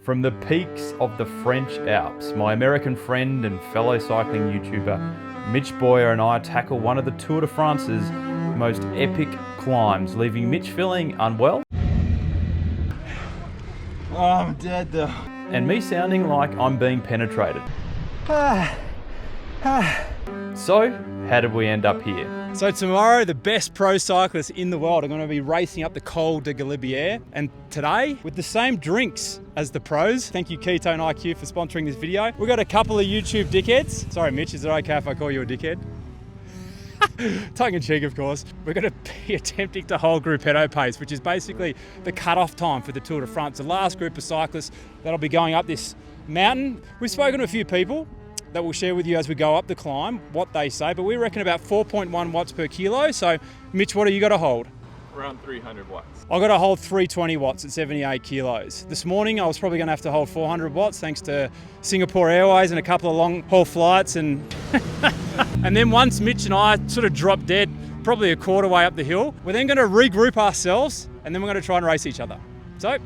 From the peaks of the French Alps, my American friend and fellow cycling YouTuber Mitch Boyer and I tackle one of the Tour de France's most epic climbs, leaving Mitch feeling unwell. Oh, I'm dead though. And me sounding like I'm being penetrated. So, how did we end up here? So tomorrow, the best pro cyclists in the world are going to be racing up the Col du Galibier. And today, with the same drinks as the pros, thank you Ketone IQ for sponsoring this video. We've got a couple of YouTube dickheads. Sorry Mitch, is it okay if I call you a dickhead? Tongue in cheek, of course. We're going to be attempting to hold Grupetto pace, which is basically the cut-off time for the Tour de France. The last group of cyclists that'll be going up this mountain. We've spoken to a few people that we'll share with you as we go up the climb, what they say, but we reckon about 4.1 watts per kilo. So, Mitch, what do you got to hold? Around 300 watts. I got to hold 320 watts at 78 kilos. This morning, I was probably going to have to hold 400 watts thanks to Singapore Airways and a couple of long-haul flights. And then once Mitch and I sort of dropped dead, probably a quarter way up the hill, we're then going to regroup ourselves and then we're going to try and race each other. So,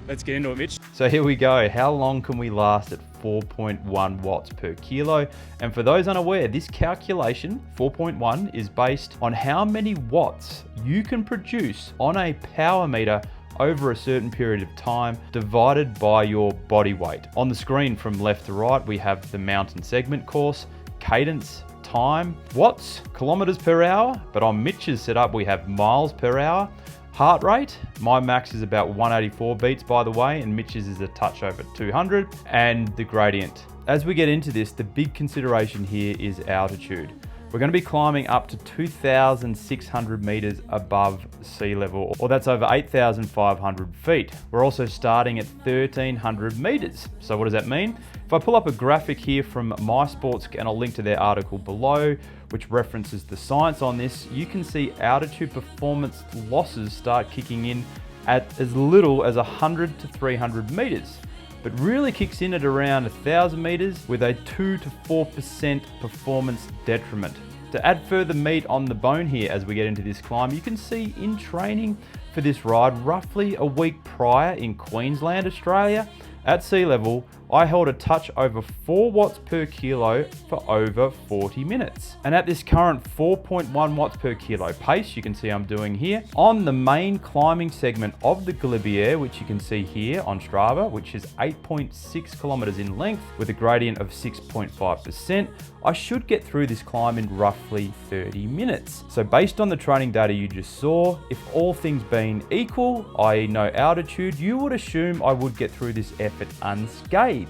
let's get into it, Mitch. So here we go. How long can we last at 4.1 watts per kilo? And for those unaware, this calculation, 4.1, is based on how many watts you can produce on a power meter over a certain period of time divided by your body weight. On the screen from left to right, we have the mountain segment course, cadence, time, watts, kilometers per hour, but on Mitch's setup, we have miles per hour. Heart rate, my max is about 184 beats by the way, and Mitch's is a touch over 200, and the gradient. As we get into this, the big consideration here is altitude. We're going to be climbing up to 2,600 meters above sea level, or that's over 8,500 feet. We're also starting at 1,300 meters. So what does that mean? If I pull up a graphic here from My Sports, and I'll link to their article below, which references the science on this, you can see altitude performance losses start kicking in at as little as 100 to 300 meters, but really kicks in at around 1,000 meters with a 2 to 4% performance detriment. To add further meat on the bone here as we get into this climb, you can see in training for this ride roughly a week prior in Queensland, Australia, at sea level, I held a touch over 4 watts per kilo for over 40 minutes. And at this current 4.1 watts per kilo pace, you can see I'm doing here, on the main climbing segment of the Galibier, which you can see here on Strava, which is 8.6 kilometers in length with a gradient of 6.5%, I should get through this climb in roughly 30 minutes. So based on the training data you just saw, if all things being equal, i.e. no altitude, you would assume I would get through this effort unscathed.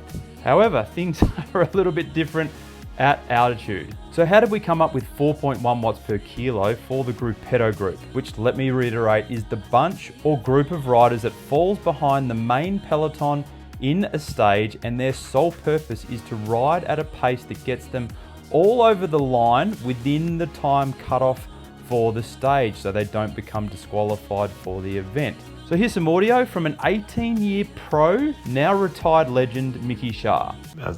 However, things are a little bit different at altitude. So how did we come up with 4.1 watts per kilo for the Grupetto group, which, let me reiterate, is the bunch or group of riders that falls behind the main peloton in a stage, and their sole purpose is to ride at a pace that gets them all over the line within the time cutoff for the stage, so they don't become disqualified for the event. So here's some audio from an 18-year pro, now retired legend, Michi.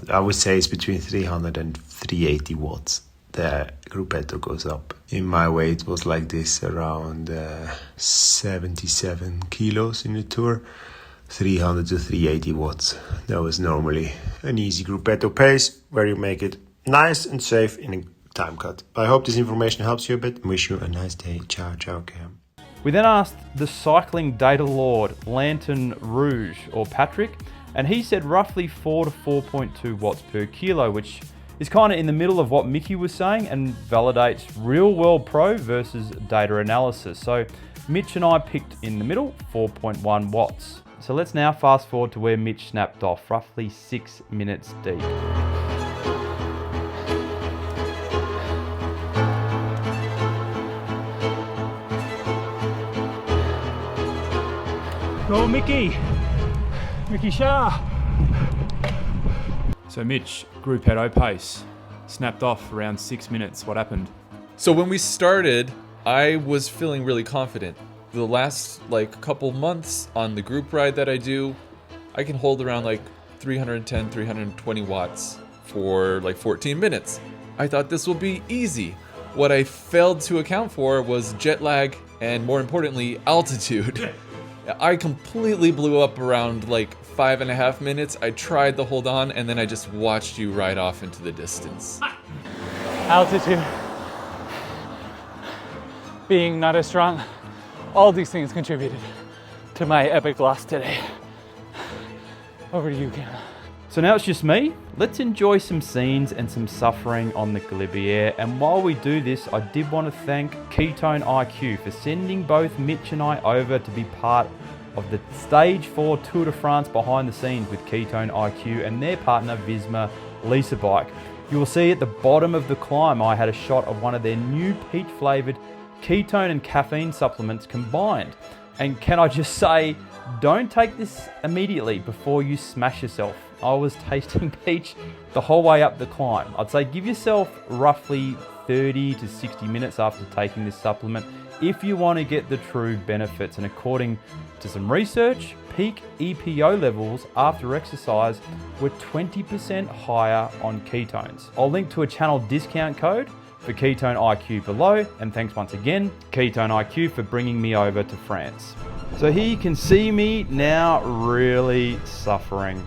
I would say it's between 300 and 380 watts. The Grupetto goes up. In my weight was like this, around 77 kilos in the tour. 300 to 380 watts. That was normally an easy Grupetto pace where you make it nice and safe in a time cut. I hope this information helps you a bit. Wish you a nice day. Ciao, ciao, Cam. We then asked the cycling data lord, Lantern Rouge, or Patrick, and he said roughly 4 to 4.2 watts per kilo, which is kind of in the middle of what Michi was saying and validates real world pro versus data analysis. So Mitch and I picked in the middle, 4.1 watts. So let's now fast forward to where Mitch snapped off, roughly 6 minutes deep. Go Michi! Michi Shah! So Mitch, Grupetto pace, snapped off around 6 minutes. What happened? So when we started, I was feeling really confident. The last couple months on the group ride that I do, I can hold around 310, 320 watts for 14 minutes. I thought this will be easy. What I failed to account for was jet lag and, more importantly, altitude. I completely blew up around 5.5 minutes. I tried to hold on, and then I just watched you ride off into the distance. Altitude, being not as strong, all these things contributed to my epic loss today. Over to you, Cam. So now it's just me. Let's enjoy some scenes and some suffering on the Galibier. And while we do this, I did want to thank Ketone IQ for sending both Mitch and I over to be part of the Stage 4 Tour de France behind the scenes with Ketone IQ and their partner Visma Lisa Bike. You will see at the bottom of the climb I had a shot of one of their new peach flavoured ketone and caffeine supplements combined. And can I just say, don't take this immediately before you smash yourself. I was tasting peach the whole way up the climb. I'd say give yourself roughly 30 to 60 minutes after taking this supplement if you want to get the true benefits. And according to some research, peak EPO levels after exercise were 20% higher on ketones. I'll link to a channel discount code for Ketone IQ below, and thanks once again, Ketone IQ, for bringing me over to France. So here you can see me now really suffering.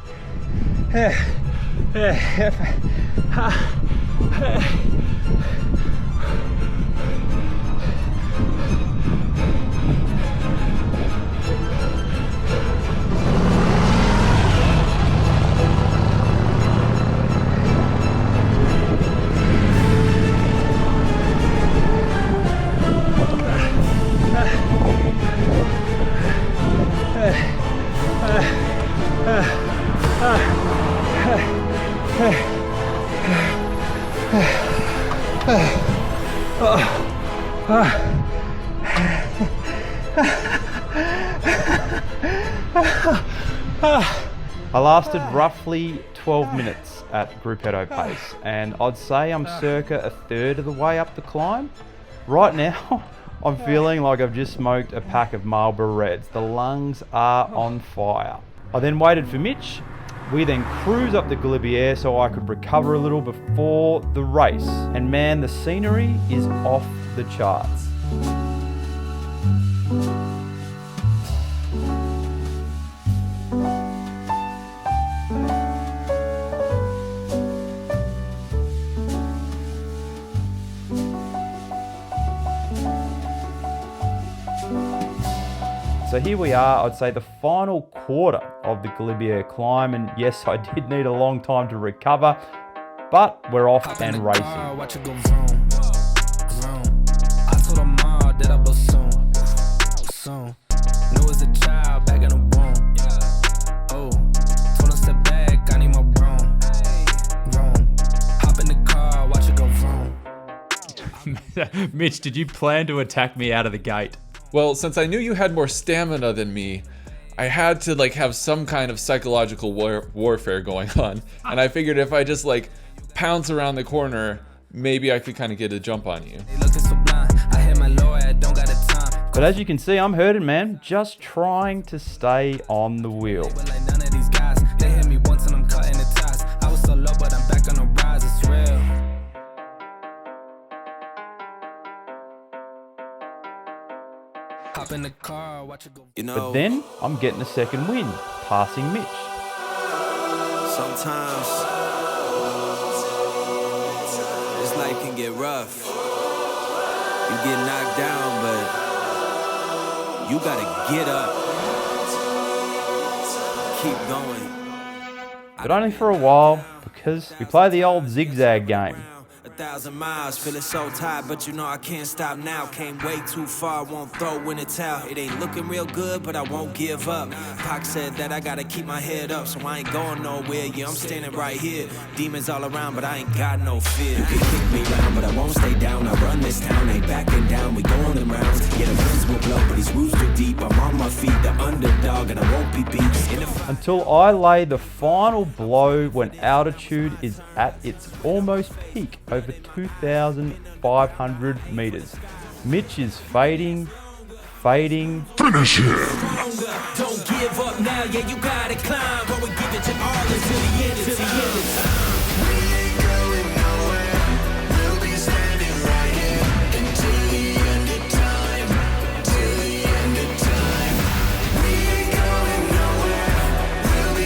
I lasted roughly 12 minutes at Grupetto pace, and I'd say I'm circa a third of the way up the climb. Right now, I'm feeling like I've just smoked a pack of Marlboro Reds. The lungs are on fire. I then waited for Mitch. We then cruised up the Galibier so I could recover a little before the race. And man, the scenery is off the charts. So here we are, I'd say the final quarter of the Galibier climb, and yes, I did need a long time to recover, but we're off and racing. Watch it go vroom, vroom. I told her mom that I was soon. Knew as a child back in the womb. Oh, told her step back, I need my broom. Hop in the car, watch it go vroom. Mitch, did you plan to attack me out of the gate? Well, since I knew you had more stamina than me, I had to have some kind of psychological warfare going on. And I figured if I just pounce around the corner, maybe I could kind of get a jump on you. But as you can see, I'm hurting, man. Just trying to stay on the wheel. In the car, watch it go. But then I'm getting a second wind, passing Mitch. Sometimes this life can get rough. You get knocked down, but you gotta get up. Keep going. But only for a while, because we play the old zigzag game. 1,000 miles, feeling so tired, but you know I can't stop now. Came way too far, won't throw in the towel. It ain't looking real good, but I won't give up. Pac said that I gotta keep my head up, so I ain't going nowhere. Yeah, I'm standing right here. Demons all around, but I ain't got no fear. You can kick me around, but I won't stay down. I run this town, ain't backing down. We going them rounds. Yeah, the winds will blow, but these roots too deep. I'm on my feet, the underdog, and I won't be beat. Until I lay the final blow when altitude is at its almost peak over 2,500 meters. Mitch is fading. Finish him! Don't give up now, yeah, you gotta climb. But we give it to all until the end, until the end of time. We ain't going nowhere. We'll be standing right here until the end of time. Till the end of time. We ain't going nowhere. We'll be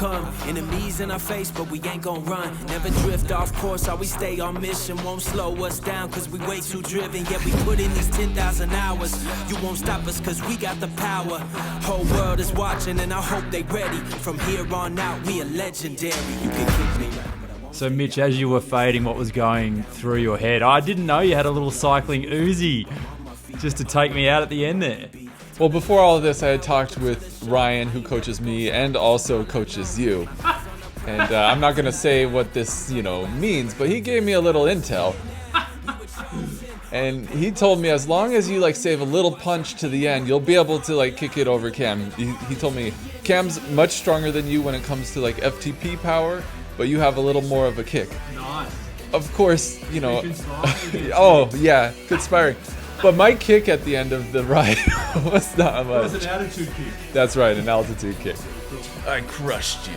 come. Enemies in our face, but we ain't gon' run. Never drift off course, always stay on mission. Won't slow us down, cause we way too driven. Yet we put in these 10,000 hours. You won't stop us, cause we got the power. Whole world is watching, and I hope they ready. From here on out, we are legendary. You can kick me. So Mitch, as you were fading, what was going through your head? I didn't know you had a little cycling Uzi just to take me out at the end there. Well, before all of this, I had talked with Ryan, who coaches me and also coaches you. And I'm not going to say what this, means, but he gave me a little intel. And he told me as long as you save a little punch to the end, you'll be able to kick it over Cam. He told me Cam's much stronger than you when it comes to FTP power, but you have a little more of a kick. Nice. Of course, oh yeah, good sparring. But my kick at the end of the ride was not much. It was an attitude kick. That's right, an altitude kick. I crushed you.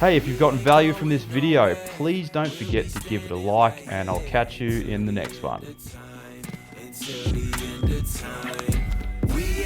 Hey, if you've gotten value from this video, please don't forget to give it a like, and I'll catch you in the next one.